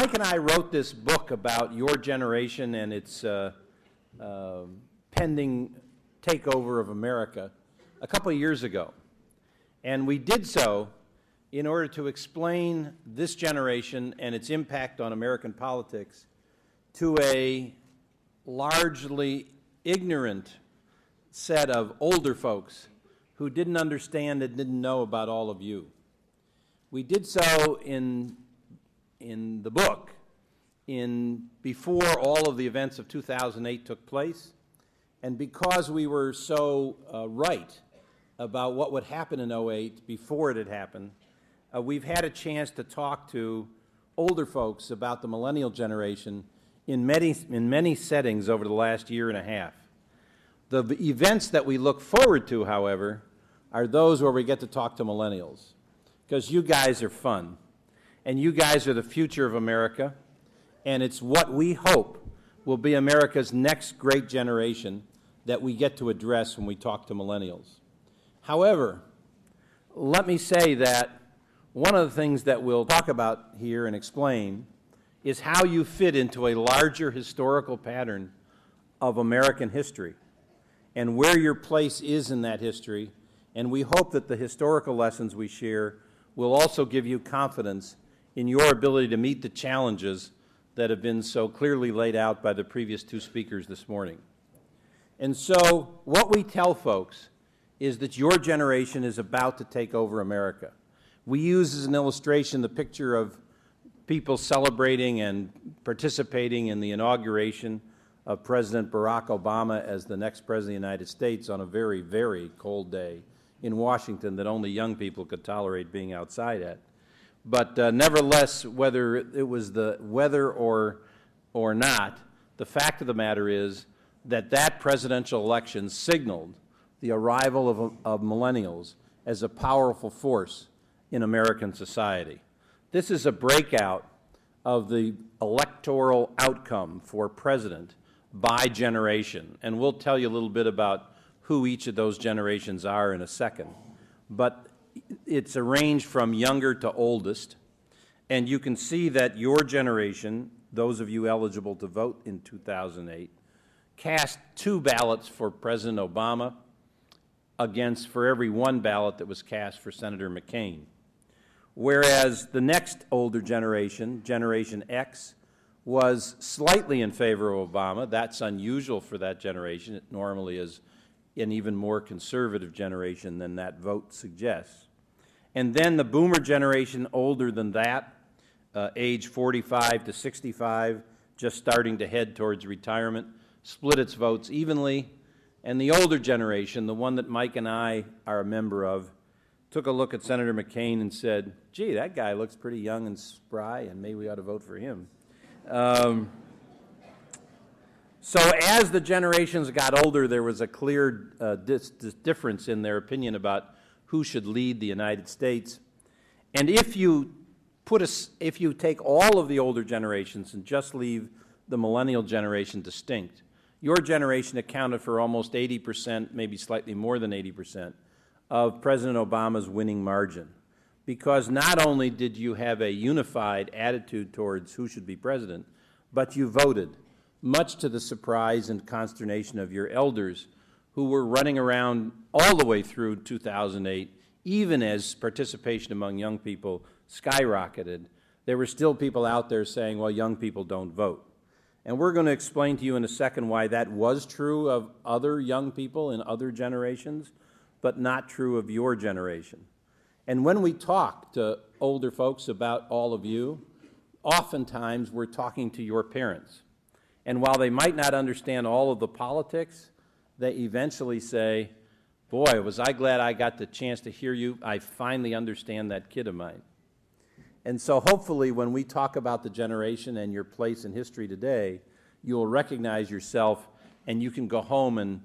Mike and I wrote this book about your generation and its pending takeover of America a couple of years ago. And we did so in order to explain this generation and its impact on American politics to a largely ignorant set of older folks who didn't understand and didn't know about all of you. We did so in the book before all of the events of 2008 took place, and because we were so right about what would happen in '08 before it had happened, we've had a chance to talk to older folks about the Millennial Generation in many settings over the last year and a half. The events that we look forward to, however, are those where we get to talk to millennials, because you guys are fun, and you guys are the future of America, and it's what we hope will be America's next great generation that we get to address when we talk to millennials. However, let me say that one of the things that we'll talk about here and explain is how you fit into a larger historical pattern of American history and where your place is in that history, and we hope that the historical lessons we share will also give you confidence in your ability to meet the challenges that have been so clearly laid out by the previous two speakers this morning. And so what we tell folks is that your generation is about to take over America. We use as an illustration the picture of people celebrating and participating in the inauguration of President Barack Obama as the next President of the United States on a very, very cold day in Washington that only young people could tolerate being outside at. But nevertheless, whether it was the weather or not, the fact of the matter is that that presidential election signaled the arrival of millennials as a powerful force in American society. This is a breakout of the electoral outcome for president by generation, and we'll tell you a little bit about who each of those generations are in a second. But it's a range from younger to oldest, and you can see that your generation, those of you eligible to vote in 2008, cast 2 ballots for President Obama for every 1 ballot that was cast for Senator McCain. Whereas the next older generation, Generation X, was slightly in favor of Obama. That's unusual for that generation. It normally is an even more conservative generation than that vote suggests. And then the boomer generation, older than that, age 45 to 65, just starting to head towards retirement, split its votes evenly. And the older generation, the one that Mike and I are a member of, took a look at Senator McCain and said, gee, that guy looks pretty young and spry, and maybe we ought to vote for him. So as the generations got older, there was a clear difference in their opinion about who should lead the United States. And if you take all of the older generations and just leave the millennial generation distinct, your generation accounted for almost 80%, maybe slightly more than 80%, of President Obama's winning margin. Because not only did you have a unified attitude towards who should be president, but you voted, much to the surprise and consternation of your elders who were running around all the way through 2008, even as participation among young people skyrocketed. There were still people out there saying, well, young people don't vote. And we're going to explain to you in a second why that was true of other young people in other generations, but not true of your generation. And when we talk to older folks about all of you, oftentimes we're talking to your parents. And while they might not understand all of the politics, they eventually say, boy, was I glad I got the chance to hear you. I finally understand that kid of mine. And so hopefully when we talk about the generation and your place in history today, you'll recognize yourself and you can go home and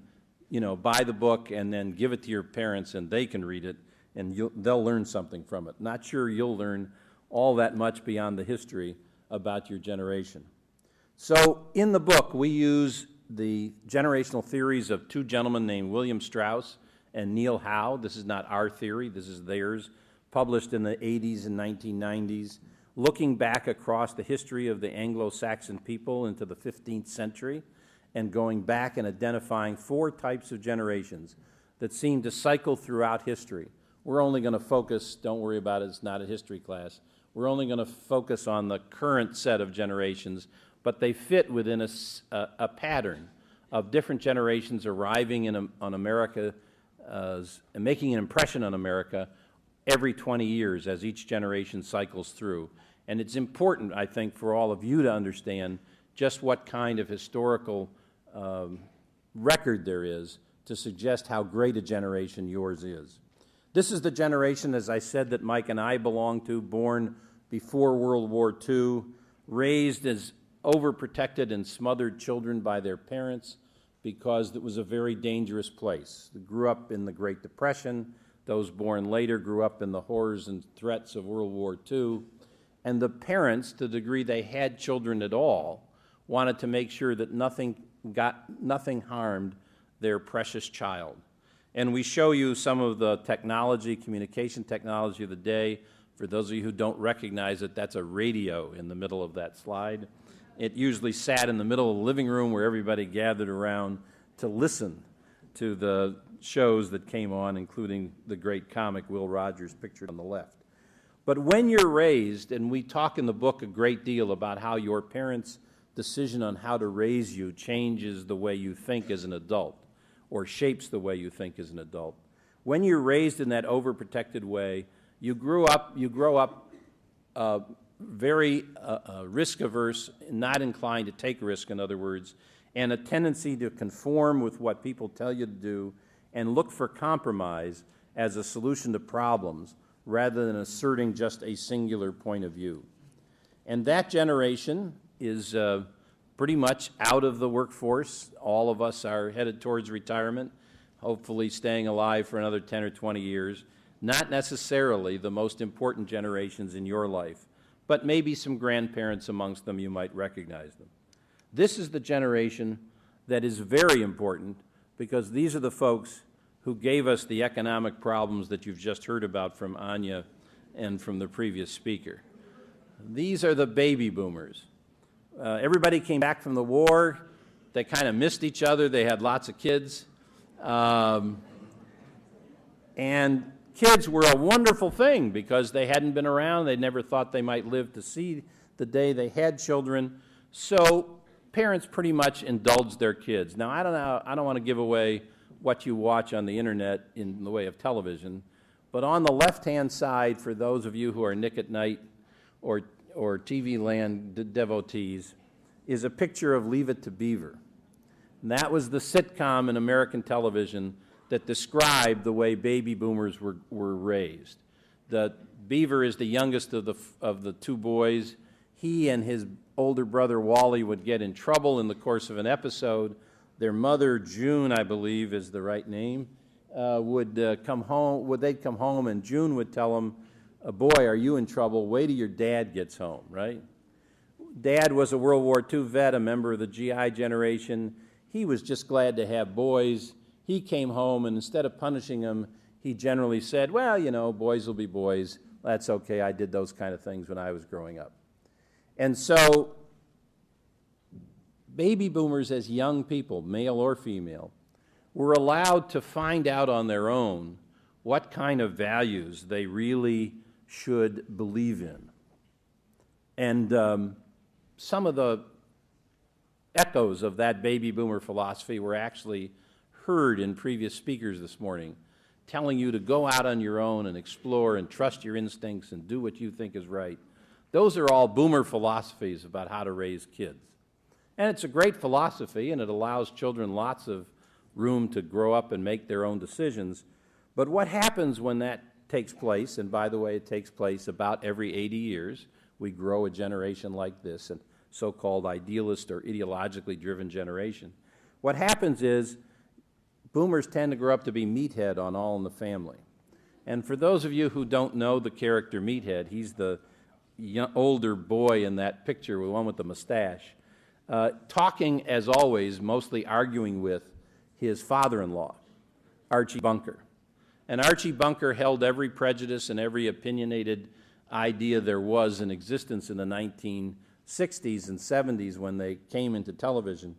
buy the book and then give it to your parents and they can read it and they'll learn something from it. Not sure you'll learn all that much beyond the history about your generation. So in the book, we use the generational theories of 2 gentlemen named William Strauss and Neil Howe. This is not our theory, this is theirs, published in the 80s and 1990s. looking back across the history of the Anglo-Saxon people into the 15th century and going back and identifying 4 types of generations that seem to cycle throughout history. We're only going to focus, don't worry about it, it's not a history class, we're only going to focus on the current set of generations, but they fit within a pattern of different generations arriving on America and making an impression on America every 20 years as each generation cycles through. And it's important, I think, for all of you to understand just what kind of historical record there is to suggest how great a generation yours is. This is the generation, as I said, that Mike and I belong to, born before World War II, raised as overprotected and smothered children by their parents because it was a very dangerous place. They grew up in the Great Depression. Those born later grew up in the horrors and threats of World War II. And the parents, to the degree they had children at all, wanted to make sure that nothing harmed their precious child. And we show you some of the technology, communication technology of the day. For those of you who don't recognize it, that's a radio in the middle of that slide. It usually sat in the middle of the living room where everybody gathered around to listen to the shows that came on, including the great comic Will Rogers pictured on the left. But when you're raised, and we talk in the book a great deal about how your parents' decision on how to raise you changes the way you think as an adult, or shapes the way you think as an adult. When you're raised in that overprotected way, you grow up very risk-averse, not inclined to take risk, in other words, and a tendency to conform with what people tell you to do and look for compromise as a solution to problems rather than asserting just a singular point of view. And that generation is pretty much out of the workforce. All of us are headed towards retirement, hopefully staying alive for another 10 or 20 years. Not necessarily the most important generations in your life, but maybe some grandparents amongst them, you might recognize them. This is the generation that is very important because these are the folks who gave us the economic problems that you've just heard about from Anya and from the previous speaker. These are the baby boomers. Everybody came back from the war. They kind of missed each other. They had lots of kids. And kids were a wonderful thing because they hadn't been around. They never thought they might live to see the day they had children. So parents pretty much indulged their kids. Now, I don't want to give away what you watch on the internet in the way of television, but on the left-hand side, for those of you who are Nick at Night or TV Land devotees, is a picture of Leave It to Beaver. And that was the sitcom in American television that described the way baby boomers were raised. The Beaver is the youngest of the 2 boys. He and his older brother Wally would get in trouble in the course of an episode. Their mother, June, I believe is the right name, they'd come home and June would tell them, boy, are you in trouble? Wait till your dad gets home, right? Dad was a World War II vet, a member of the GI generation. He was just glad to have boys. He came home, and instead of punishing them, he generally said, well, you know, boys will be boys. That's okay. I did those kind of things when I was growing up. And so baby boomers as young people, male or female, were allowed to find out on their own what kind of values they really should believe in. And some of the echoes of that baby boomer philosophy were actually heard in previous speakers this morning, telling you to go out on your own and explore and trust your instincts and do what you think is right. Those are all boomer philosophies about how to raise kids. And it's a great philosophy, and it allows children lots of room to grow up and make their own decisions. But what happens when that takes place, and by the way, it takes place about every 80 years, we grow a generation like this, a so-called idealist or ideologically driven generation. What happens is boomers tend to grow up to be Meathead on All in the Family. And for those of you who don't know the character Meathead, he's the older boy in that picture, the one with the mustache, talking, as always, mostly arguing with his father-in-law, Archie Bunker. And Archie Bunker held every prejudice and every opinionated idea there was in existence in the 1960s and 70s when they came into television,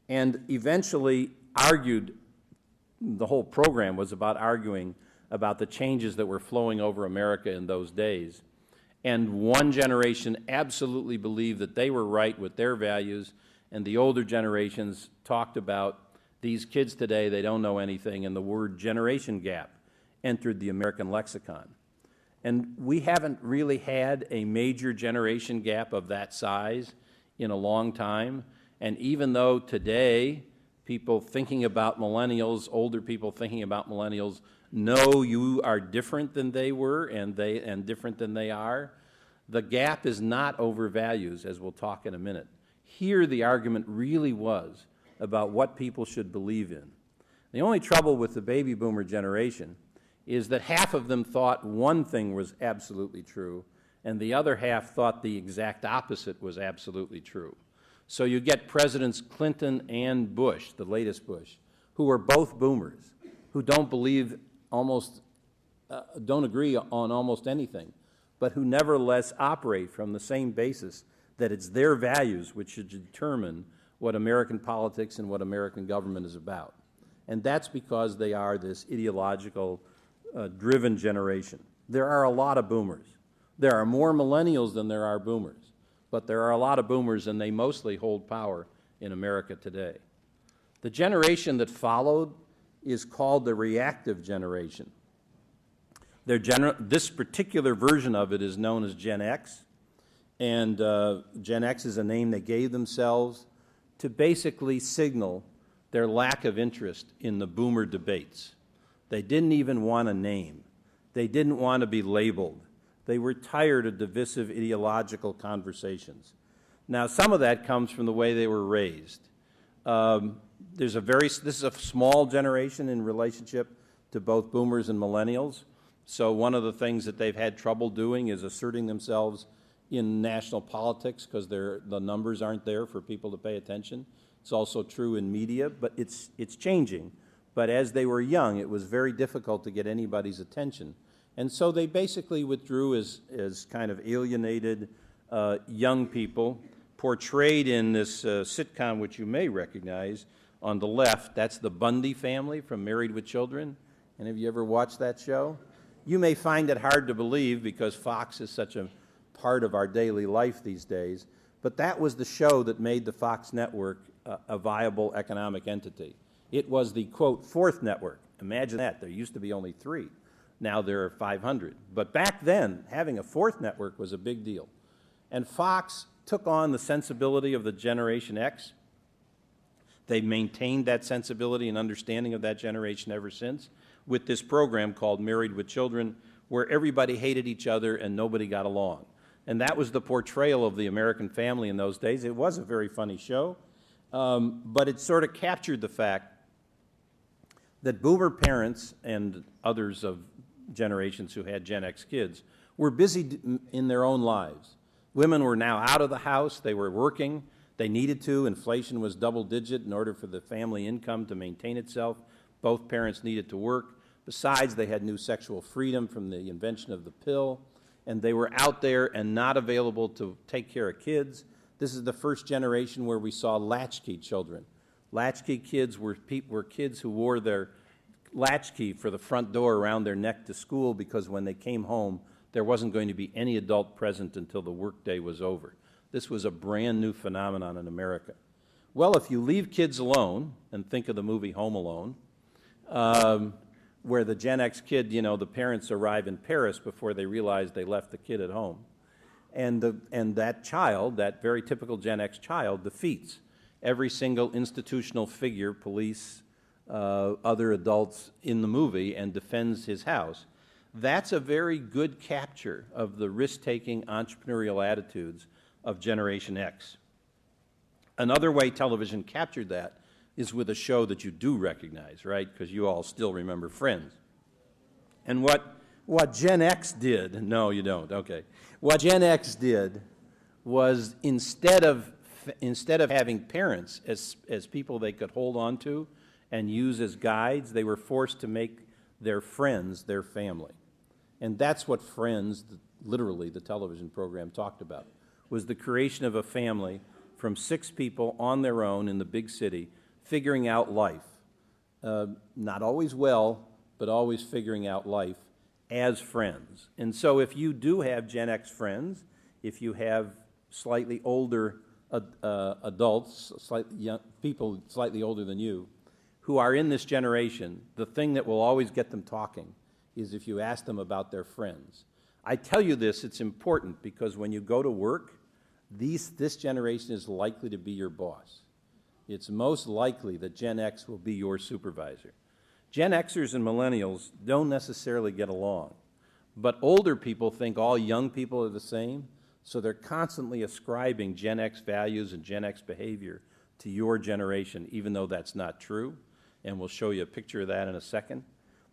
and eventually argued, the whole program was about arguing about the changes that were flowing over America in those days. And one generation absolutely believed that they were right with their values, and the older generations talked about these kids today, they don't know anything, and the word generation gap entered the American lexicon. And we haven't really had a major generation gap of that size in a long time. And even though today people thinking about millennials, older people thinking about millennials, know you are different than they were and different than they are, the gap is not over values, as we'll talk in a minute. Here the argument really was about what people should believe in. The only trouble with the baby boomer generation is that half of them thought one thing was absolutely true, and the other half thought the exact opposite was absolutely true. So you get Presidents Clinton and Bush, the latest Bush, who are both boomers, who don't believe don't agree on almost anything, but who nevertheless operate from the same basis that it's their values which should determine what American politics and what American government is about. And that's because they are this ideological driven generation. There are a lot of boomers. There are more millennials than there are boomers, but there are a lot of boomers, and they mostly hold power in America today. The generation that followed is called the Reactive Generation. This particular version of it is known as Gen X, and Gen X is a name they gave themselves to basically signal their lack of interest in the boomer debates. They didn't even want a name. They didn't want to be labeled. They were tired of divisive ideological conversations. Now, some of that comes from the way they were raised. This is a small generation in relationship to both boomers and millennials. So one of the things that they've had trouble doing is asserting themselves in national politics because the numbers aren't there for people to pay attention. It's also true in media, but it's changing. But as they were young, it was very difficult to get anybody's attention. And so they basically withdrew as kind of alienated young people, portrayed in this sitcom, which you may recognize. On the left, that's the Bundy family from Married with Children. Any of you ever watched that show? You may find it hard to believe because Fox is such a part of our daily life these days, but that was the show that made the Fox network a viable economic entity. It was the, quote, fourth network. Imagine that. There used to be only 3. Now there are 500. But back then, having a fourth network was a big deal. And Fox took on the sensibility of the Generation X. They maintained that sensibility and understanding of that generation ever since with this program called Married with Children, where everybody hated each other and nobody got along. And that was the portrayal of the American family in those days. It was a very funny show, but it sort of captured the fact that boomer parents and others of generations who had Gen X kids were busy in their own lives. Women were now out of the house. They were working. They needed to. Inflation was double-digit in order for the family income to maintain itself. Both parents needed to work. Besides, they had new sexual freedom from the invention of the pill, and they were out there and not available to take care of kids. This is the first generation where we saw latchkey children. Latchkey kids were kids who wore their latchkey for the front door around their neck to school because when they came home, there wasn't going to be any adult present until the workday was over. This was a brand new phenomenon in America. Well, if you leave kids alone, and think of the movie Home Alone, where the Gen X kid, you know, the parents arrive in Paris before they realize they left the kid at home. And that child, that very typical Gen X child, defeats every single institutional figure, police, other adults in the movie, and defends his house. That's a very good capture of the risk-taking entrepreneurial attitudes of Generation X. Another way television captured that is with a show that you do recognize, right? Because you all still remember Friends. And what Gen X did, no, you don't, okay. What Gen X did was instead of having parents as people they could hold on to and use as guides, they were forced to make their friends their family. And that's what Friends, literally the television program talked about, was the creation of a family from 6 people on their own in the big city, figuring out life. Not always well, but always figuring out life as friends. And so if you do have Gen X friends, if you have slightly older adults, people slightly older than you, who are in this generation, the thing that will always get them talking is if you ask them about their friends. I tell you this, it's important, because when you go to work, this generation is likely to be your boss. It's most likely that Gen X will be your supervisor. Gen Xers and millennials don't necessarily get along, but older people think all young people are the same, so they're constantly ascribing Gen X values and Gen X behavior to your generation, even though that's not true, and we'll show you a picture of that in a second.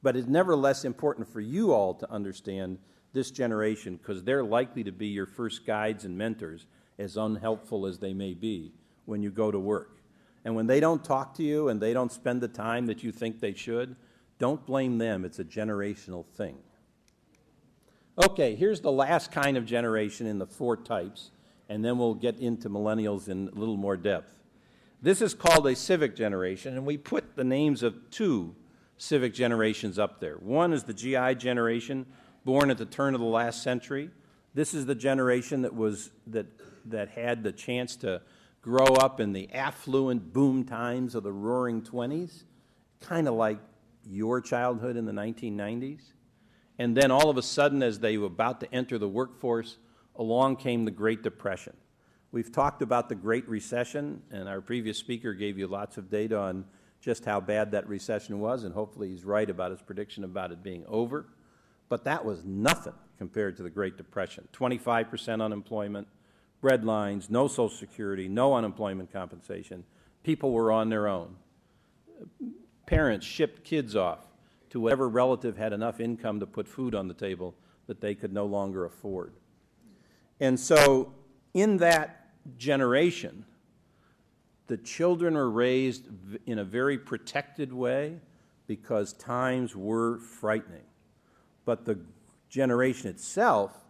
But it's nevertheless important for you all to understand this generation, because they're likely to be your first guides and mentors, as unhelpful as they may be when you go to work. And when they don't talk to you and they don't spend the time that you think they should, don't blame them. It's a generational thing. Okay, here's the last kind of generation in the 4 types, and then we'll get into millennials in a little more depth. This is called a Civic generation, and we put the names of 2 Civic generations up there. One is the GI generation, born at the turn of the last century. This is the generation that had the chance to grow up in the affluent boom times of the roaring 20s, kind of like your childhood in the 1990s. And then all of a sudden, as they were about to enter the workforce, along came the Great Depression. We've talked about the Great Recession, and our previous speaker gave you lots of data on just how bad that recession was, and hopefully he's right about his prediction about it being over. But that was nothing compared to the Great Depression. 25% unemployment, breadlines, no Social Security, no unemployment compensation. People were on their own. Parents shipped kids off to whatever relative had enough income to put food on the table that they could no longer afford. And so in that generation, the children were raised in a very protected way because times were frightening. But the generation itself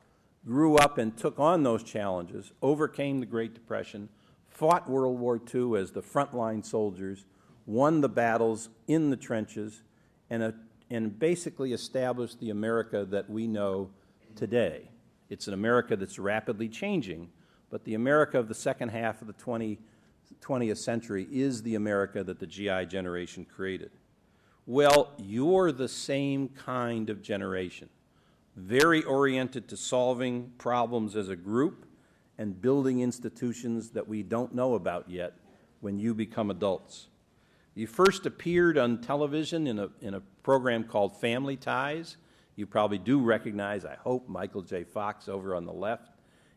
grew up and took on those challenges, overcame the Great Depression, fought World War II as the frontline soldiers, won the battles in the trenches, and basically established the America that we know today. It's an America that's rapidly changing, but the America of the second half of the 20th century is the America that the GI generation created. Well, you're the same kind of generation, very oriented to solving problems as a group and building institutions that we don't know about yet when you become adults. You first appeared on television in a program called Family Ties. You probably do recognize, I hope, Michael J. Fox over on the left.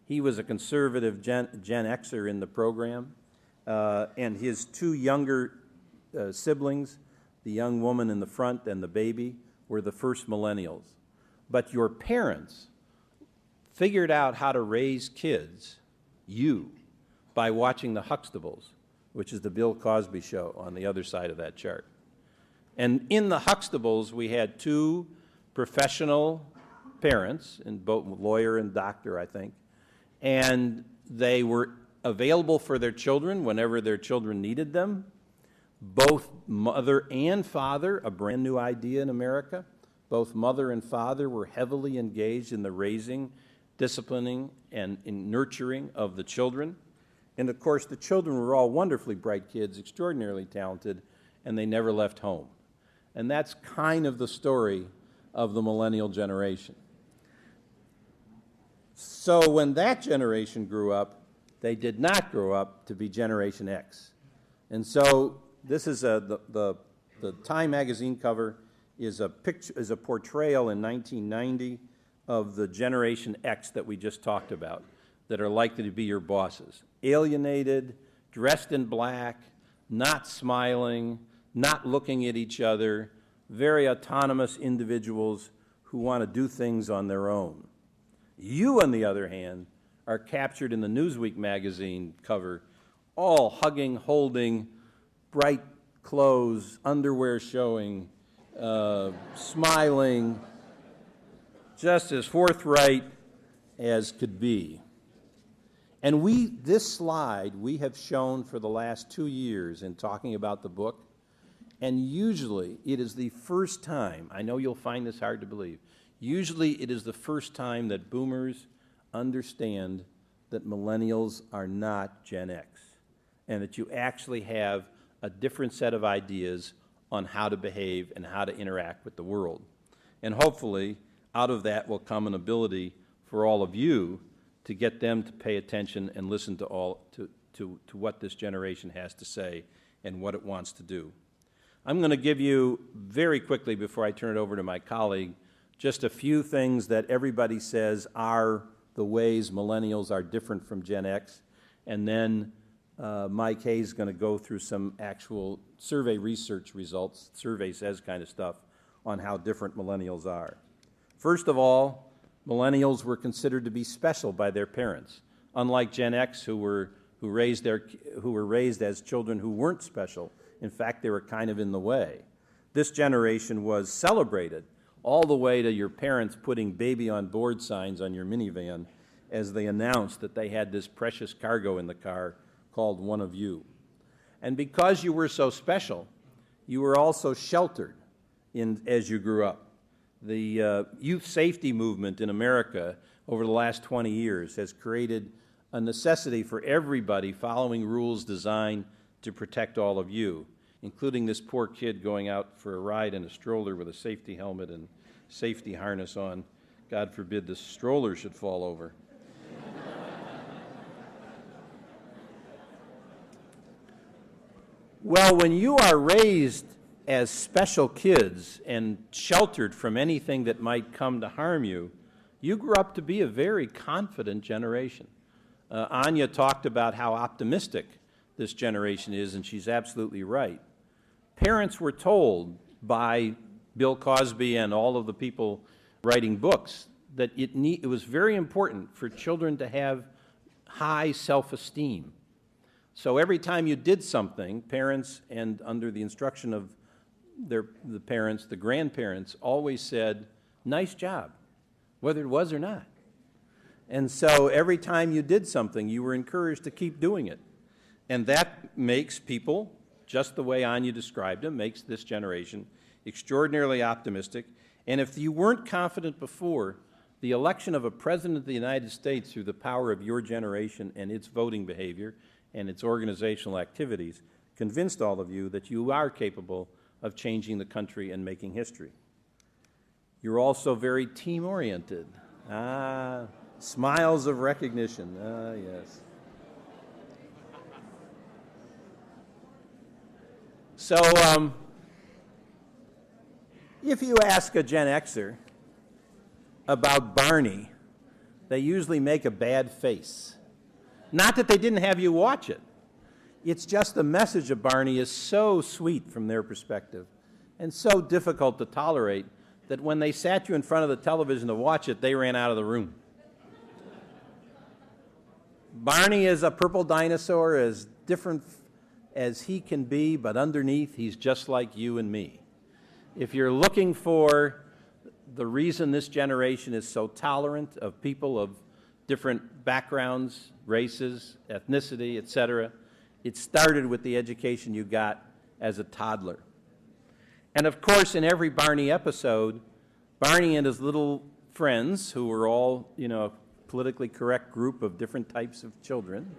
He was a conservative Gen Xer in the program, and his 2 younger siblings, the young woman in the front and the baby, were the first millennials. But your parents figured out how to raise kids, by watching the Huxtables, which is the Bill Cosby show on the other side of that chart. And in the Huxtables, we had 2 professional parents, and both lawyer and doctor, I think, and they were available for their children whenever their children needed them. Both mother and father, a brand new idea in America, both mother and father were heavily engaged in the raising, disciplining, and in nurturing of the children. And of course, the children were all wonderfully bright kids, extraordinarily talented, and they never left home. And that's kind of the story of the millennial generation. So when that generation grew up, they did not grow up to be Generation X. And so this is the Time magazine cover is a portrayal in 1990 of the Generation X that we just talked about, that are likely to be your bosses. Alienated, dressed in black, not smiling, not looking at each other, very autonomous individuals who want to do things on their own. You, on the other hand, are captured in the Newsweek magazine cover, all hugging, holding, bright clothes, underwear showing, smiling, just as forthright, as could be. And this slide we have shown for the last 2 years in talking about the book, and usually it is the first time, I know you'll find this hard to believe, usually it is the first time that boomers understand that millennials are not Gen X, and that you actually have a different set of ideas on how to behave and how to interact with the world. And hopefully, out of that will come an ability for all of you to get them to pay attention and listen to what this generation has to say and what it wants to do. I'm going to give you very quickly, before I turn it over to my colleague, just a few things that everybody says are the ways millennials are different from Gen X, and then Mike Hayes is going to go through some actual survey research results, survey says kind of stuff, on how different millennials are. First of all, millennials were considered to be special by their parents, unlike Gen X, who were raised as children who weren't special. In fact, they were kind of in the way. This generation was celebrated all the way to your parents putting baby on board signs on your minivan as they announced that they had this precious cargo in the car called one of you. And because you were so special, you were also sheltered as you grew up. The youth safety movement in America over the last 20 years has created a necessity for everybody following rules designed to protect all of you, including this poor kid going out for a ride in a stroller with a safety helmet and safety harness on. God forbid the stroller should fall over. Well, when you are raised as special kids and sheltered from anything that might come to harm you, you grew up to be a very confident generation. Anya talked about how optimistic this generation is, and she's absolutely right. Parents were told by Bill Cosby and all of the people writing books that it was very important for children to have high self-esteem. So every time you did something, parents, and under the instruction of the parents, the grandparents, always said, "Nice job," whether it was or not. And so every time you did something, you were encouraged to keep doing it. And that makes people, just the way Anya described them, makes this generation extraordinarily optimistic. And if you weren't confident before, the election of a president of the United States through the power of your generation and its voting behavior and its organizational activities convinced all of you that you are capable of changing the country and making history. You're also very team-oriented. Smiles of recognition. Yes. So, if you ask a Gen Xer about Barney, they usually make a bad face. Not that they didn't have you watch it. It's just the message of Barney is so sweet from their perspective and so difficult to tolerate that when they sat you in front of the television to watch it, they ran out of the room. Barney is a purple dinosaur, as different as he can be, but underneath he's just like you and me. If you're looking for the reason this generation is so tolerant of people of different backgrounds, races, ethnicity, etc., it started with the education you got as a toddler. And of course, in every Barney episode, Barney and his little friends, who were all, a politically correct group of different types of children,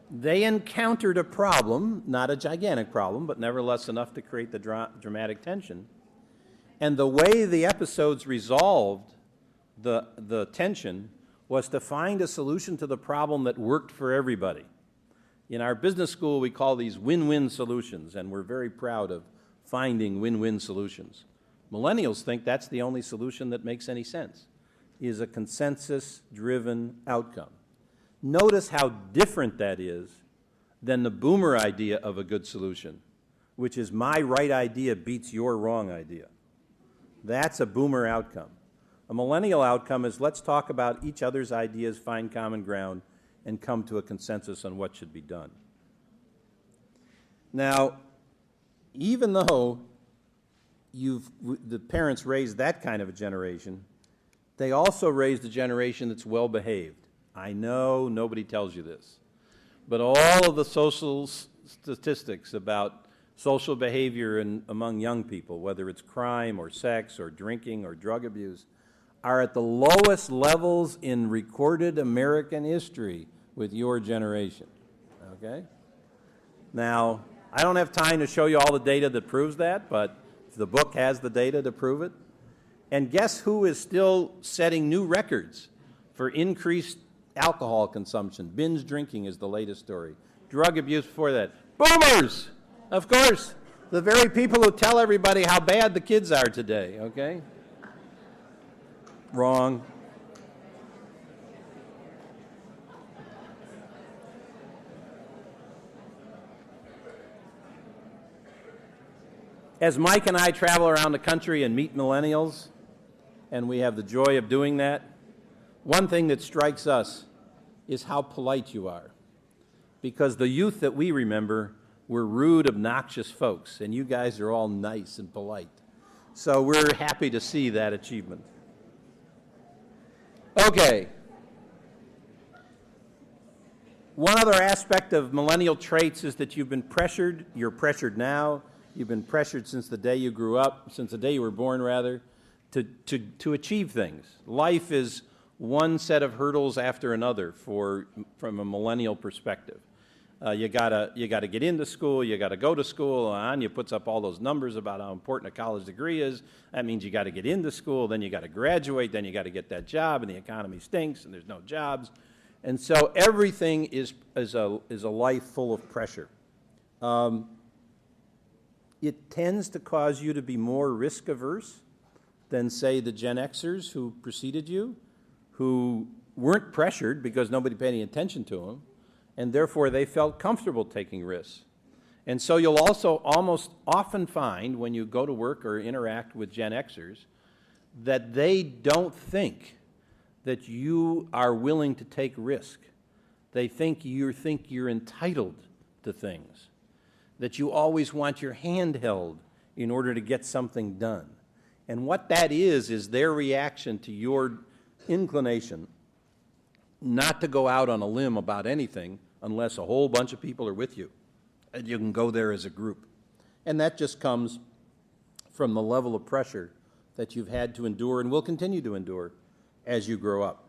they encountered a problem, not a gigantic problem, but nevertheless enough to create the dramatic tension. And the way the episodes resolved the tension was to find a solution to the problem that worked for everybody. In our business school, we call these win-win solutions, and we're very proud of finding win-win solutions. Millennials think that's the only solution that makes any sense, is a consensus-driven outcome. Notice how different that is than the boomer idea of a good solution, which is my right idea beats your wrong idea. That's a boomer outcome. A millennial outcome is let's talk about each other's ideas, find common ground, and come to a consensus on what should be done. Now, even though the parents raised that kind of a generation. They also raised a generation that's well-behaved. I know nobody tells you this, but all of the social statistics about social behavior among young people, whether it's crime or sex or drinking or drug abuse, are at the lowest levels in recorded American history with your generation, okay? Now, I don't have time to show you all the data that proves that, but the book has the data to prove it. And guess who is still setting new records for increased alcohol consumption? Binge drinking is the latest story. Drug abuse before that. Boomers! Of course, the very people who tell everybody how bad the kids are today, okay? Wrong. As Mike and I travel around the country and meet millennials, and we have the joy of doing that, one thing that strikes us is how polite you are. Because the youth that we remember were rude, obnoxious folks, and you guys are all nice and polite. So we're happy to see that achievement. Okay. One other aspect of millennial traits is that you've been pressured. You're pressured now. You've been pressured since the day you grew up, since the day you were born, rather, to achieve things. Life is one set of hurdles after another from a millennial perspective. You gotta get into school, you gotta go to school, Anya puts up all those numbers about how important a college degree is. That means you gotta get into school, then you gotta graduate, then you gotta get that job, and the economy stinks, and there's no jobs. And so everything is a life full of pressure. It tends to cause you to be more risk averse than, say, the Gen Xers who preceded you, who weren't pressured because nobody paid any attention to them, and therefore they felt comfortable taking risks. And so you'll also almost often find when you go to work or interact with Gen Xers that they don't think that you are willing to take risk. They think you're entitled to things, that you always want your hand held in order to get something done. And what that is their reaction to your inclination not to go out on a limb about anything unless a whole bunch of people are with you, and you can go there as a group. And that just comes from the level of pressure that you've had to endure and will continue to endure as you grow up.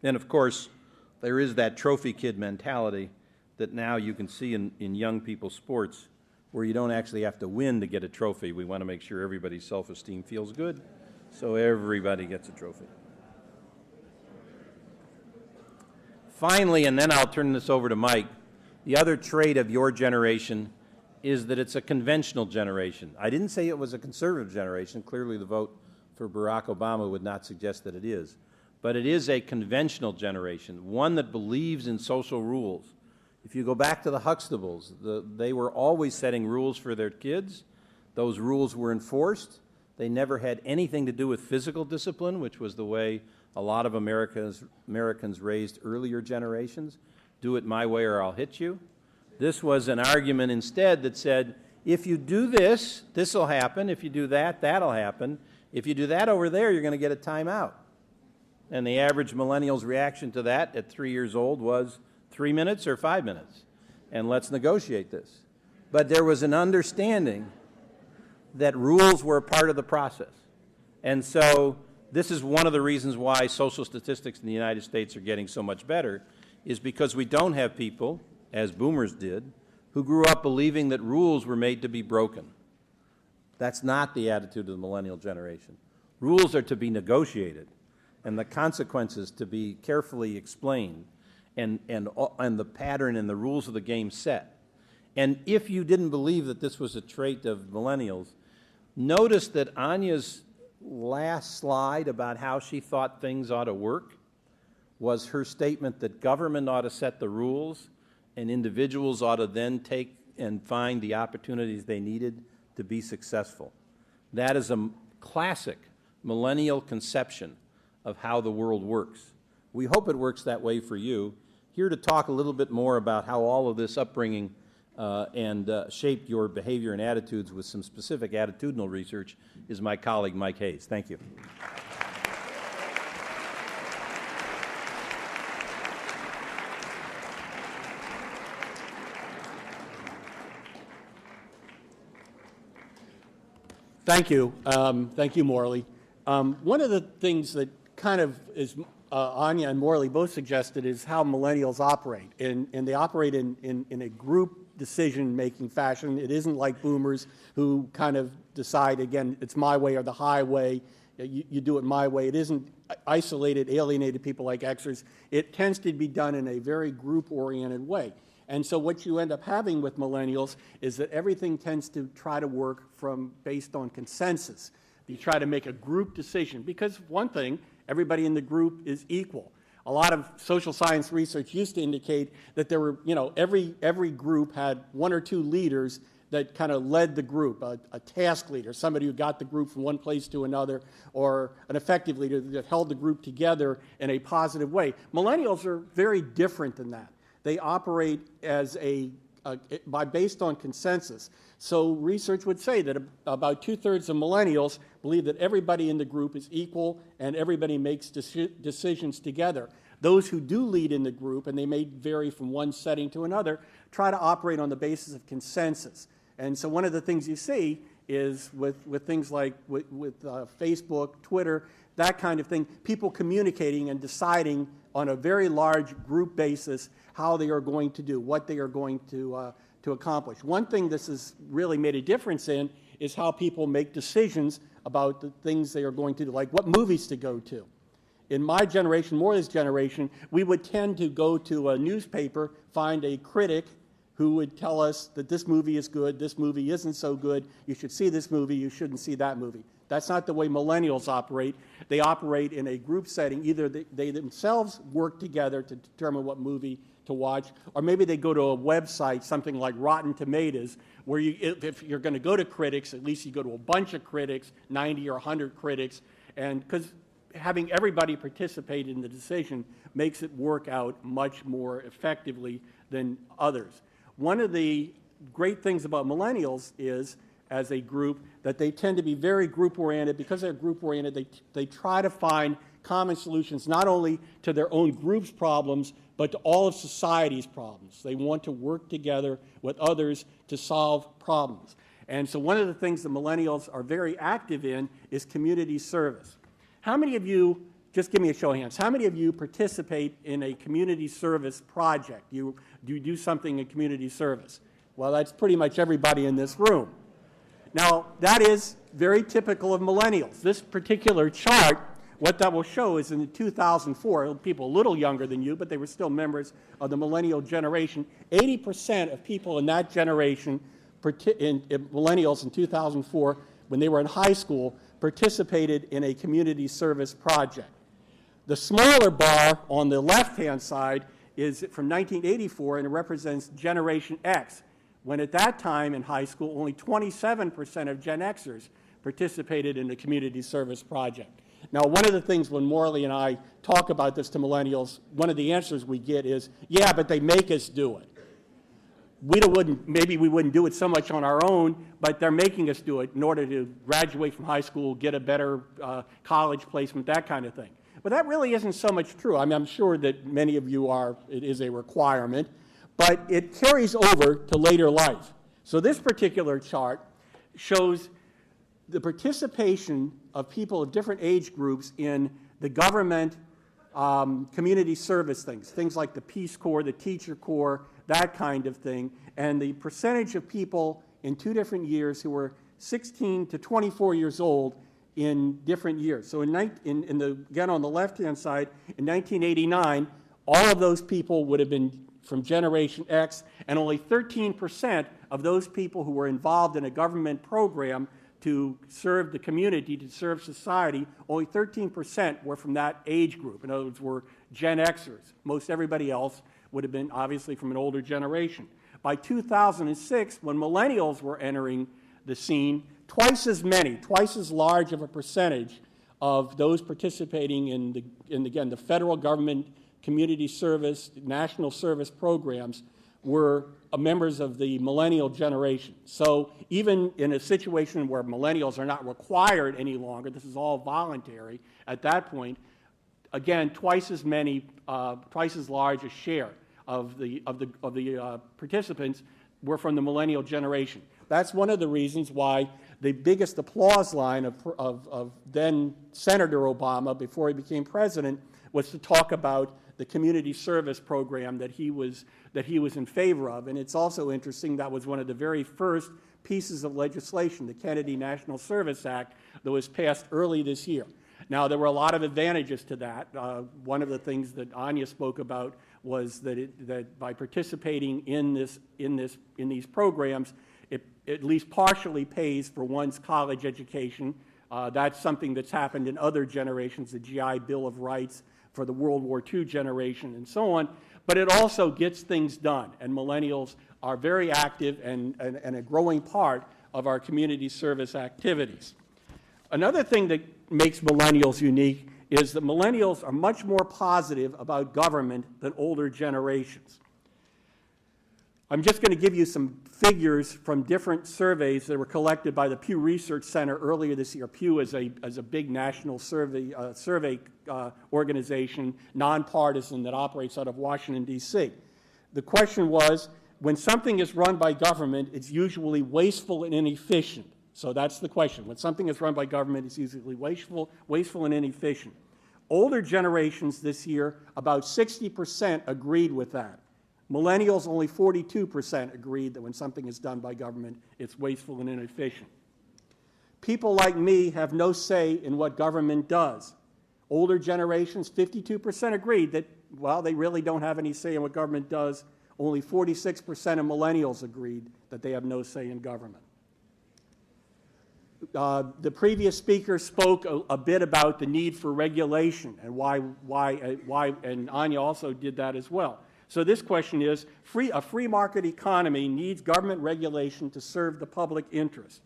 And of course, there is that trophy kid mentality that now you can see in young people's sports, where you don't actually have to win to get a trophy. We want to make sure everybody's self-esteem feels good, so everybody gets a trophy. Finally, and then I'll turn this over to Mike, the other trait of your generation is that it's a conventional generation. I didn't say it was a conservative generation. Clearly the vote for Barack Obama would not suggest that it is. But it is a conventional generation, one that believes in social rules. If you go back to the Huxtables, they were always setting rules for their kids. Those rules were enforced. They never had anything to do with physical discipline, which was the way a lot of Americans raised earlier generations. Do it my way or I'll hit you. This was an argument instead that said, if you do this, this will happen. If you do that, that'll happen. If you do that over there, you're going to get a timeout. And the average millennial's reaction to that at 3 years old was 3 minutes or 5 minutes, and let's negotiate this. But there was an understanding that rules were a part of the process. And so this is one of the reasons why social statistics in the United States are getting so much better, is because we don't have people, as boomers did, who grew up believing that rules were made to be broken. That's not the attitude of the millennial generation. Rules are to be negotiated, and the consequences to be carefully explained, and the pattern and the rules of the game set. And if you didn't believe that this was a trait of millennials, notice that Anya's last slide about how she thought things ought to work was her statement that government ought to set the rules and individuals ought to then take and find the opportunities they needed to be successful. That is a classic millennial conception of how the world works. We hope it works that way for you. Here to talk a little bit more about how all of this upbringing and shaped your behavior and attitudes with some specific attitudinal research is my colleague, Mike Hayes. Thank you. Thank you. Thank you, Morley. One of the things that kind of is Anya and Morley both suggested is how millennials operate. And they operate in a group decision-making fashion. It isn't like boomers who kind of decide, again, it's my way or the highway. You do it my way. It isn't isolated, alienated people like Xers. It tends to be done in a very group-oriented way. And so what you end up having with millennials is that everything tends to try to work based on consensus. You try to make a group decision because, one thing, everybody in the group is equal. A lot of social science research used to indicate that there were, every group had one or two leaders that kind of led the group, a task leader, somebody who got the group from one place to another, or an effective leader that held the group together in a positive way. Millennials are very different than that. They operate as based on consensus. So research would say that about 2/3 of millennials believe that everybody in the group is equal and everybody makes decisions together. Those who do lead in the group, and they may vary from one setting to another, try to operate on the basis of consensus. And so one of the things you see is with things like with Facebook, Twitter, that kind of thing, people communicating and deciding on a very large group basis how they are going to do, what they are going to accomplish. One thing this has really made a difference in is how people make decisions about the things they are going to do, like what movies to go to. In my generation, Morley's generation, we would tend to go to a newspaper, find a critic who would tell us that this movie is good, this movie isn't so good, you should see this movie, you shouldn't see that movie. That's not the way millennials operate. They operate in a group setting. Either they themselves work together to determine what movie to watch, or maybe they go to a website, something like Rotten Tomatoes, where if you're going to go to critics, at least you go to a bunch of critics, 90 or 100 critics, and because having everybody participate in the decision makes it work out much more effectively than others. One of the great things about millennials is, as a group, that they tend to be very group-oriented. Because they're group-oriented, they try to find common solutions not only to their own group's problems, but to all of society's problems. They want to work together with others to solve problems. And so one of the things that millennials are very active in is community service. How many of you, just give me a show of hands, how many of you participate in a community service project? Do you do something in community service? Well, that's pretty much everybody in this room. Now, that is very typical of millennials. This particular chart, what that will show is in 2004, people a little younger than you, but they were still members of the Millennial Generation, 80% of people in that generation, in millennials in 2004, when they were in high school, participated in a community service project. The smaller bar on the left-hand side is from 1984, and it represents Generation X, when at that time in high school, only 27% of Gen Xers participated in the community service project. Now, one of the things when Morley and I talk about this to millennials, one of the answers we get is, yeah, but they make us do it. Maybe we wouldn't do it so much on our own, but they're making us do it in order to graduate from high school, get a better college placement, that kind of thing. But that really isn't so much true. I mean, I'm sure that many of you it is a requirement, but it carries over to later life. So this particular chart shows the participation of people of different age groups in the government community service things like the Peace Corps, the Teacher Corps, that kind of thing, and the percentage of people in 2 different years who were 16 to 24 years old in different years. So again, on the left-hand side, in 1989, all of those people would have been from Generation X, and only 13% of those people who were involved in a government program to serve the community, to serve society, only 13% were from that age group. In other words, were Gen Xers. Most everybody else would have been obviously from an older generation. By 2006, when millennials were entering the scene, twice as large of a percentage of those participating in again, the federal government community service, national service programs were members of the Millennial Generation. So even in a situation where millennials are not required any longer, this is all voluntary, at that point, again, twice as large a share of the participants were from the Millennial Generation. That's one of the reasons why the biggest applause line of then Senator Obama, before he became president, was to talk about the community service program that he was in favor of. And it's also interesting, that was one of the very first pieces of legislation, the Kennedy National Service Act, that was passed early this year. Now, there were a lot of advantages to that. One of the things that Anya spoke about was that by participating in these programs, it at least partially pays for one's college education. That's something that's happened in other generations, the GI Bill of Rights for the World War II generation and so on. But it also gets things done, and millennials are very active and a growing part of our community service activities. Another thing that makes millennials unique is that millennials are much more positive about government than older generations. I'm just going to give you some figures from different surveys that were collected by the Pew Research Center earlier this year. Pew is a big national survey organization, nonpartisan, that operates out of Washington, D.C. The question was, when something is run by government, it's usually wasteful and inefficient. So that's the question. When something is run by government, it's usually wasteful and inefficient. Older generations this year, about 60% agreed with that. Millennials, only 42% agreed that when something is done by government, it's wasteful and inefficient. People like me have no say in what government does. Older generations, 52% agreed that, well, they really don't have any say in what government does. Only 46% of millennials agreed that they have no say in government. The previous speaker spoke a bit about the need for regulation and why, and Anya also did that as well. So this question is, a free market economy needs government regulation to serve the public interest.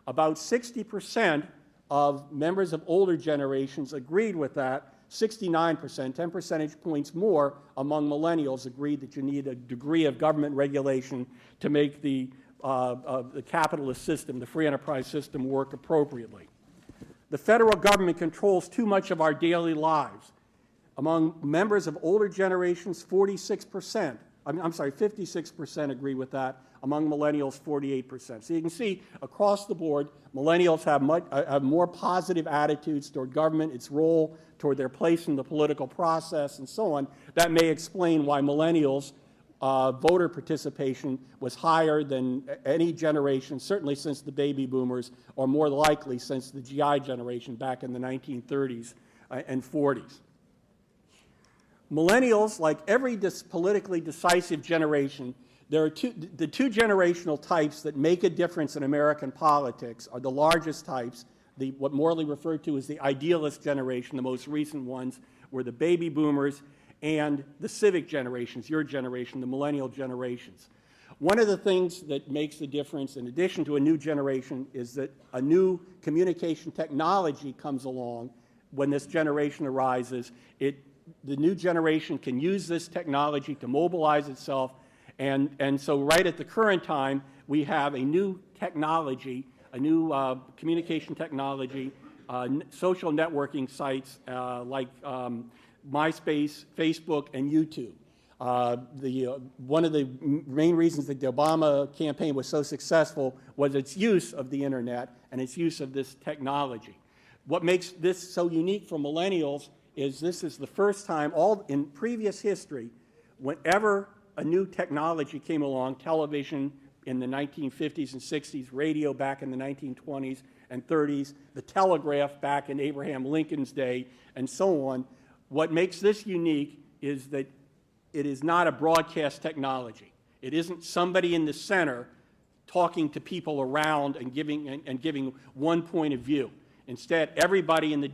About 60% of members of older generations agreed with that. 69%, 10 percentage points more among millennials, agreed that you need a degree of government regulation to make the capitalist system, the free enterprise system, work appropriately. The federal government controls too much of our daily lives. Among members of older generations, 56% agree with that. Among millennials, 48%. So you can see across the board, millennials have more positive attitudes toward government, its role, toward their place in the political process, and so on. That may explain why millennials' voter participation was higher than any generation, certainly since the baby boomers, or more likely since the GI generation back in the 1930s and 40s. Millennials, like every politically decisive generation, there are the two generational types that make a difference in American politics are the largest types. What Morley referred to as the Idealist Generation, the most recent ones, were the baby boomers and the Civic generations, your generation, the Millennial generations. One of the things that makes the difference, in addition to a new generation, is that a new communication technology comes along when this generation arises. The new generation can use this technology to mobilize itself, and so right at the current time, we have a new technology, a new communication technology, social networking sites like MySpace, Facebook, and YouTube. One of the main reasons that the Obama campaign was so successful was its use of the internet and its use of this technology. What makes this so unique for millennials is this is the first time, all in previous history, whenever a new technology came along, television in the 1950s and 60s, radio back in the 1920s and 30s, the telegraph back in Abraham Lincoln's day, and so on. What makes this unique is that it is not a broadcast technology. It isn't somebody in the center talking to people around and giving one point of view. Instead, everybody in the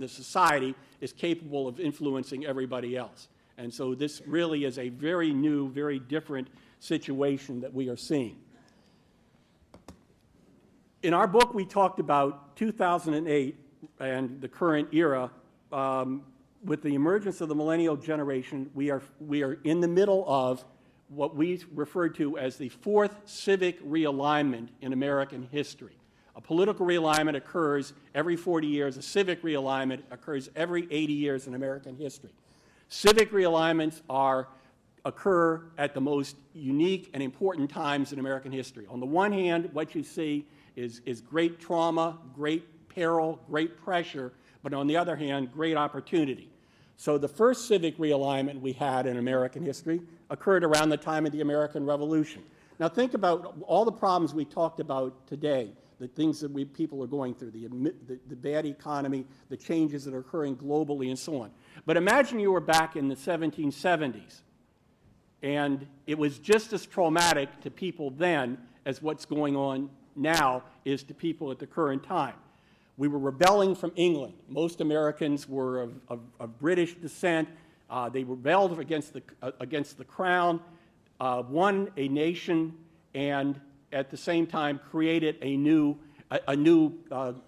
society is capable of influencing everybody else. And so this really is a very new, very different situation that we are seeing. In our book, we talked about 2008 and the current era with the emergence of the Millennial Generation, we are in the middle of what we refer to as the fourth civic realignment in American history. A political realignment occurs every 40 years. A civic realignment occurs every 80 years in American history. Civic realignments occur at the most unique and important times in American history. On the one hand, what you see is great trauma, great peril, great pressure, but on the other hand, great opportunity. So the first civic realignment we had in American history occurred around the time of the American Revolution. Now think about all the problems we talked about today, the things that people are going through, the bad economy, the changes that are occurring globally, and so on. But imagine you were back in the 1770s, and it was just as traumatic to people then as what's going on now is to people at the current time. We were rebelling from England. Most Americans were of British descent. They rebelled against the crown, won a nation, and at the same time created a new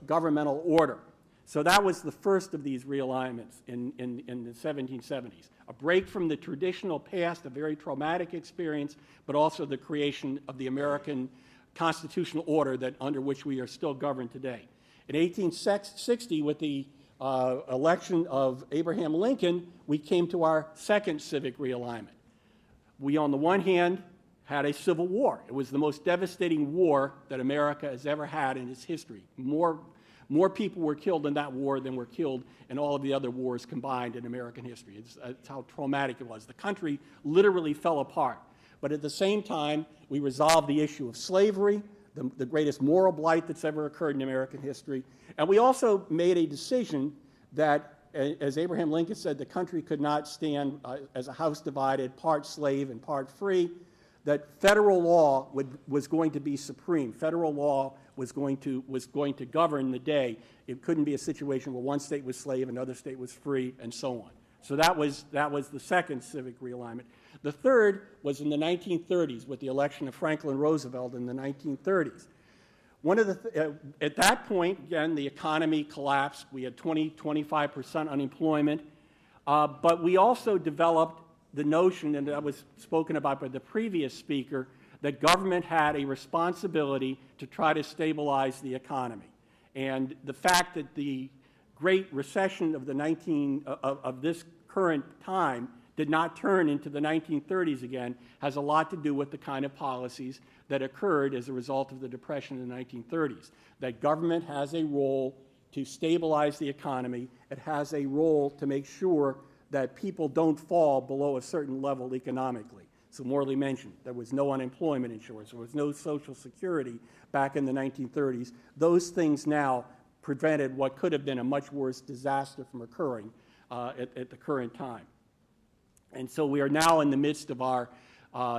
governmental order. So that was the first of these realignments in the 1770s. A break from the traditional past, a very traumatic experience, but also the creation of the American constitutional order under which we are still governed today. In 1860, with the election of Abraham Lincoln, we came to our second civic realignment. We, on the one hand, had a civil war. It was the most devastating war that America has ever had in its history. More people were killed in that war than were killed in all of the other wars combined in American history. It's how traumatic it was. The country literally fell apart. But at the same time, we resolved the issue of slavery, the greatest moral blight that's ever occurred in American history. And we also made a decision that, as Abraham Lincoln said, the country could not stand as a house divided, part slave and part free, that federal law was going to be supreme. Federal law was going to govern the day. It couldn't be a situation where one state was slave, another state was free, and so on. So that was the second civic realignment. The third was in the 1930s with the election of Franklin Roosevelt in the 1930s. At that point, again, the economy collapsed. We had 25% unemployment. But we also developed the notion, and that was spoken about by the previous speaker, that government had a responsibility to try to stabilize the economy. And the fact that the Great Recession of this current time did not turn into the 1930s again has a lot to do with the kind of policies that occurred as a result of the Depression in the 1930s. That government has a role to stabilize the economy. It has a role to make sure that people don't fall below a certain level economically. So Morley mentioned there was no unemployment insurance, there was no Social Security back in the 1930s. Those things now prevented what could have been a much worse disaster from occurring at the current time. And so we are now in the midst of our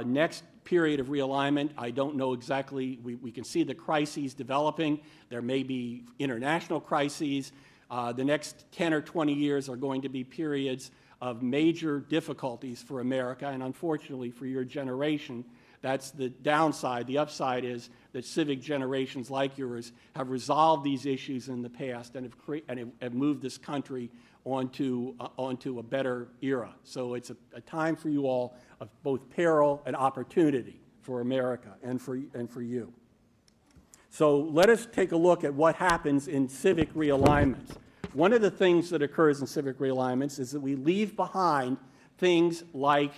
next period of realignment. I don't know exactly, we can see the crises developing. There may be international crises. The next 10 or 20 years are going to be periods of major difficulties for America, and unfortunately for your generation, that's the downside. The upside is that civic generations like yours have resolved these issues in the past and have moved this country onto a better era. So it's a time for you all of both peril and opportunity for America and for you. So let us take a look at what happens in civic realignments. One of the things that occurs in civic realignments is that we leave behind things like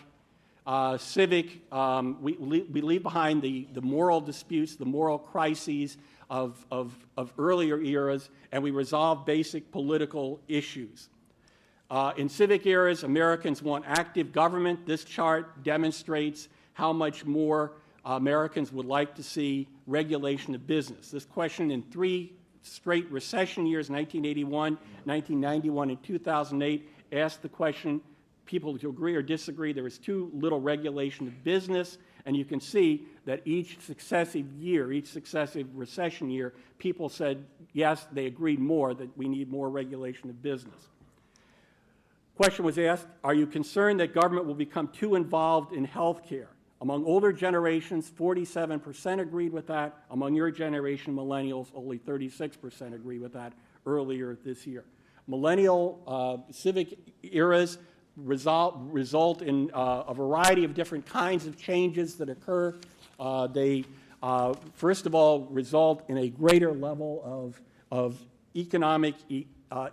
we leave behind the moral disputes, the moral crises of earlier eras, and we resolve basic political issues. In civic eras, Americans want active government. This chart demonstrates how much more Americans would like to see regulation of business. This question in 3 straight recession years, 1981, 1991, and 2008, asked the question, people to agree or disagree, there was too little regulation of business, and you can see that each successive year, each successive recession year, people said, yes, they agreed more that we need more regulation of business. Question was asked, are you concerned that government will become too involved in health care? Among older generations, 47% agreed with that. Among your generation, millennials, only 36% agree with that earlier this year. millennial civic eras result in a variety of different kinds of changes that occur. They, first of all, result in a greater level of economic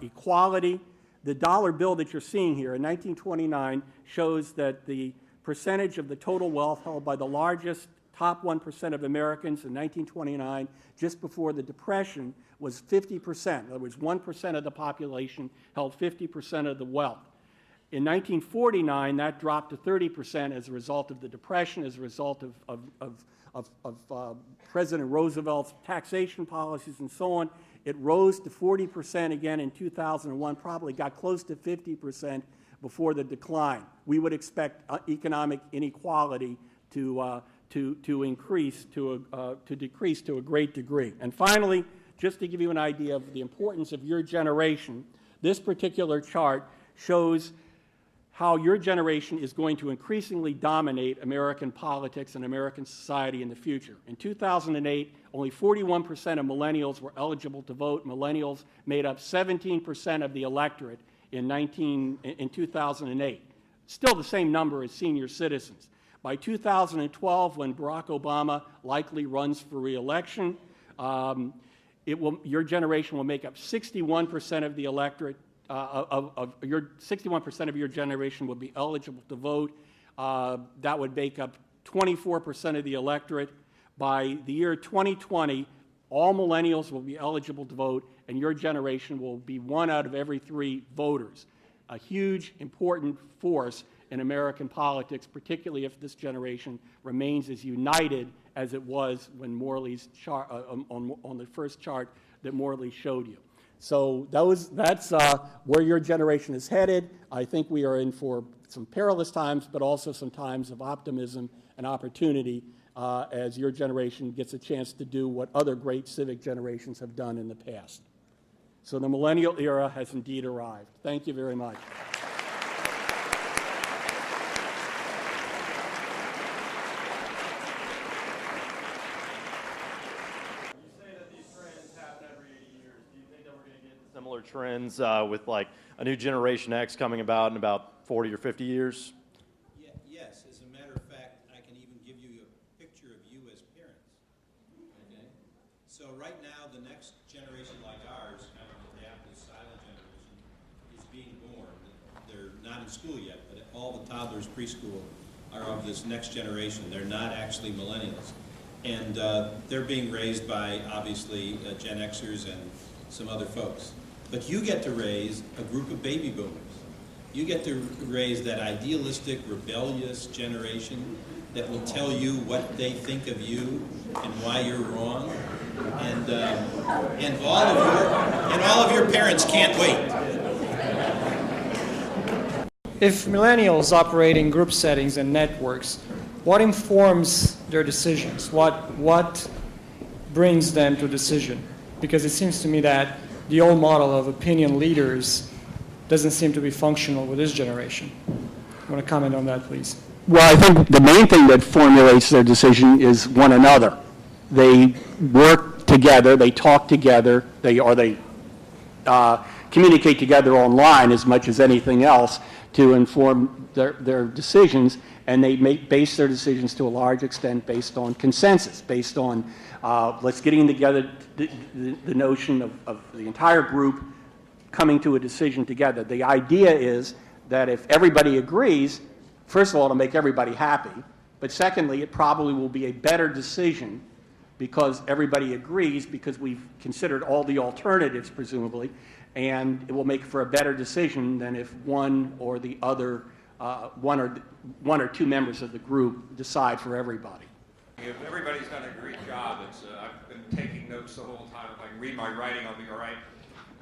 equality. The dollar bill that you're seeing here in 1929 shows that the percentage of the total wealth held by the largest top 1% of Americans in 1929, just before the Depression, was 50%. In other words, 1% of the population held 50% of the wealth. In 1949, that dropped to 30% as a result of the Depression, as a result of President Roosevelt's taxation policies and so on. It rose to 40% again in 2001, probably got close to 50% before the decline. We would expect economic inequality to decrease to a great degree. And finally, just to give you an idea of the importance of your generation, this particular chart shows how your generation is going to increasingly dominate American politics and American society in the future. In 2008, only 41% of millennials were eligible to vote. Millennials made up 17% of the electorate in 2008. Still the same number as senior citizens. By 2012, when Barack Obama likely runs for re-election, your generation will make up 61% of the electorate. 61% of your generation would be eligible to vote. That would make up 24% of the electorate. By the year 2020, all millennials will be eligible to vote, and your generation will be 1 out of every 3 voters. A huge, important force in American politics, particularly if this generation remains as united as it was when Morley's chart, on the first chart that Morley showed you. So that's where your generation is headed. I think we are in for some perilous times, but also some times of optimism and opportunity as your generation gets a chance to do what other great civic generations have done in the past. So the millennial era has indeed arrived. Thank you very much. Similar trends with like a new Generation X coming about in about 40 or 50 years? Yes. As a matter of fact, I can even give you a picture of you as parents. Okay? So right now, the next generation like ours, kind of the adaptive silent generation, is being born. They're not in school yet, but all the toddlers preschool are of this next generation. They're not actually millennials. And they're being raised by, obviously, Gen Xers and some other folks. But you get to raise a group of baby boomers. You get to raise that idealistic, rebellious generation that will tell you what they think of you and why you're wrong. And all of your parents can't wait. If millennials operate in group settings and networks, what informs their decisions? What brings them to a decision? Because it seems to me that the old model of opinion leaders doesn't seem to be functional with this generation. I want to comment on that, please. Well, I think the main thing that formulates their decision is one another. They work together, they talk together, they communicate together online as much as anything else to inform their decisions, and they base their decisions to a large extent based on consensus, based on let's getting together the notion of the entire group coming to a decision together. The idea is that if everybody agrees, first of all, it'll make everybody happy, but secondly, it probably will be a better decision because everybody agrees, because we've considered all the alternatives, presumably, and it will make for a better decision than if one or the other, one or two members of the group decide for everybody. If everybody's done a great job, I've been taking notes the whole time. If I can read my writing, I'll be all right.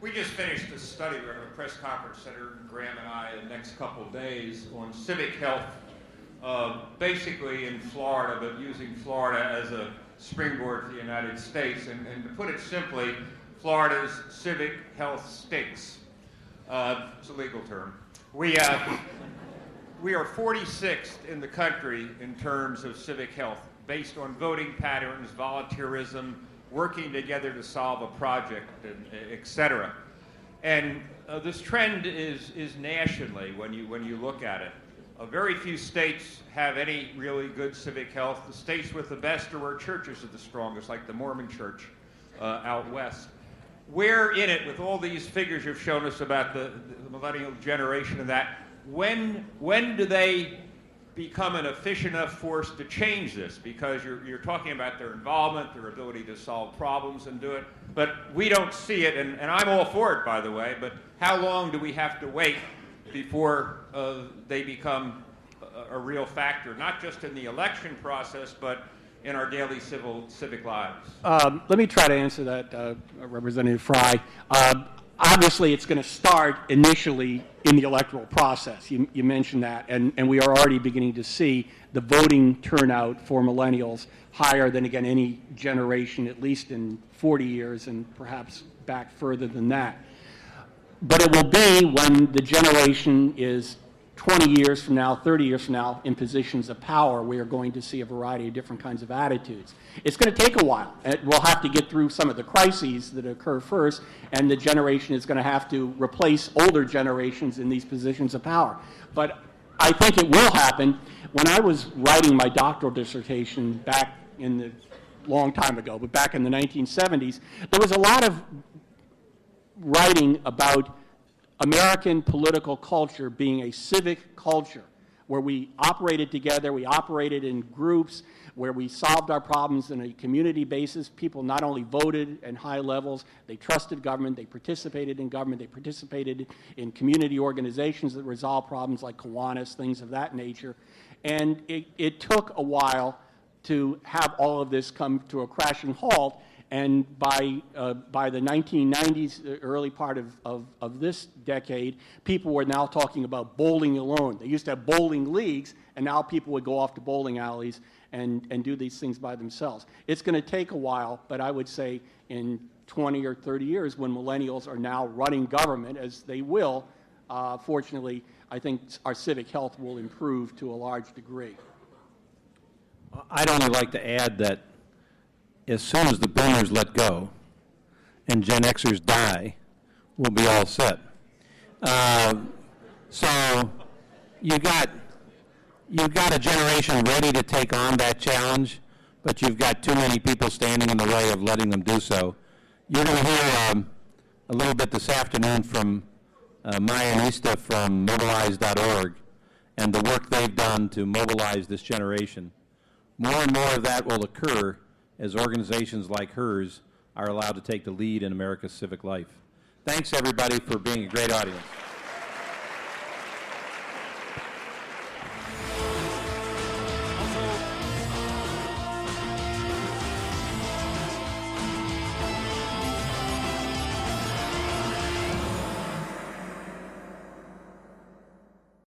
We just finished a study. We're having a press conference, Senator Graham and I, the next couple of days on civic health, basically in Florida, but using Florida as a springboard for the United States. And to put it simply, Florida's civic health stinks. It's a legal term. We are 46th in the country in terms of civic health, based on voting patterns, volunteerism, working together to solve a project, et cetera. And this trend is nationally when you look at it. Very few states have any really good civic health. The states with the best are where churches are the strongest, like the Mormon Church out west. Where in it, with all these figures you've shown us about the millennial generation and that, when do they become an efficient enough force to change this? Because you're talking about their involvement, their ability to solve problems and do it, but we don't see it, and I'm all for it, by the way, but how long do we have to wait before they become a real factor, not just in the election process, but in our daily civic lives? Let me try to answer that, Representative Frey. Obviously, it's going to start initially in the electoral process. You mentioned that, and we are already beginning to see the voting turnout for millennials higher than, again, any generation, at least in 40 years, and perhaps back further than that. But it will be when the generation is 20 years from now, 30 years from now, in positions of power, we are going to see a variety of different kinds of attitudes. It's going to take a while. We'll have to get through some of the crises that occur first, and the generation is going to have to replace older generations in these positions of power. But I think it will happen. When I was writing my doctoral dissertation back in the long time ago, but back in the 1970s, there was a lot of writing about American political culture being a civic culture where we operated together, we operated in groups, where we solved our problems on a community basis. People not only voted at high levels, they trusted government, they participated in government, they participated in community organizations that resolve problems like Kiwanis, things of that nature. And it took a while to have all of this come to a crashing halt. And by the 1990s, the early part of this decade, people were now talking about bowling alone. They used to have bowling leagues, and now people would go off to bowling alleys and do these things by themselves. It's going to take a while, but I would say in 20 or 30 years, when millennials are now running government, as they will, fortunately, I think our civic health will improve to a large degree. I'd only like to add that as soon as the boomers let go and Gen Xers die, we'll be all set. So you've got a generation ready to take on that challenge, but you've got too many people standing in the way of letting them do so. You're going to hear a little bit this afternoon from Maya and Ista from mobilize.org and the work they've done to mobilize this generation. More and more of that will occur as organizations like hers are allowed to take the lead in America's civic life. Thanks, everybody, for being a great audience.